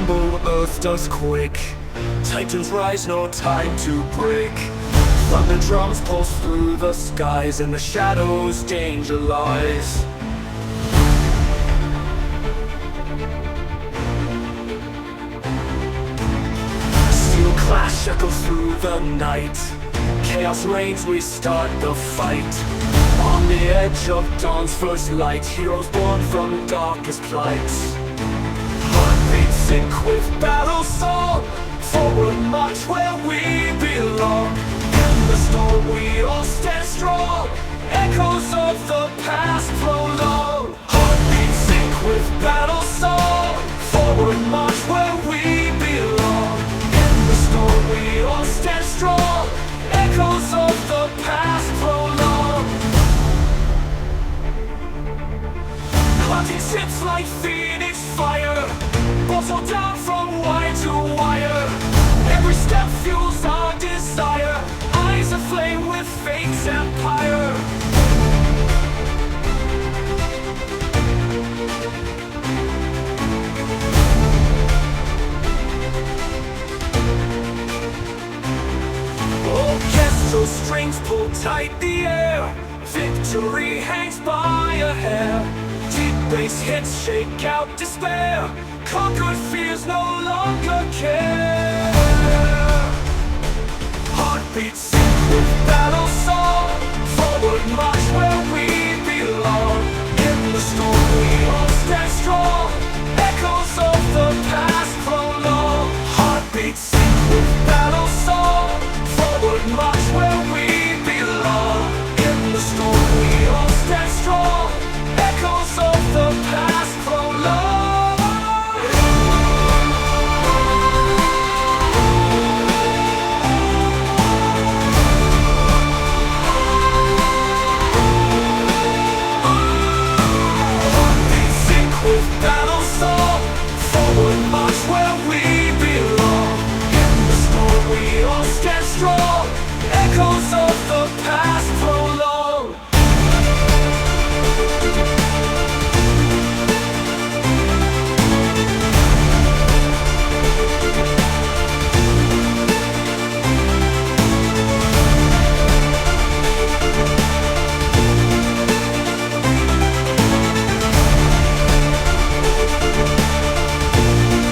tremble, earth does quake. Titans rise, no time to break. Thunder drums pulse through the skies. In the shadows, danger lies. Steel clash echoes through the night. Chaos reigns, we start the fight. On the edge of dawn's first light, heroes born from darkest plights. Heartbeats sync with battle song. Forward march where we belong. In the storm we all stand strong. Echoes of the past prolong. Heartbeats sync with battle song. Forward march where we belong. In the storm we all stand strong. Echoes of the past prolong. Hunting tips like phoenix fire. Bottled down from wire to wire. Every step fuels our desire. Eyes aflame with fate's empire. Orchestral strings pull tight the air. Victory hangs by a hair. Deep bass hits shake out despair. Conquered fears no longer care. Heartbeats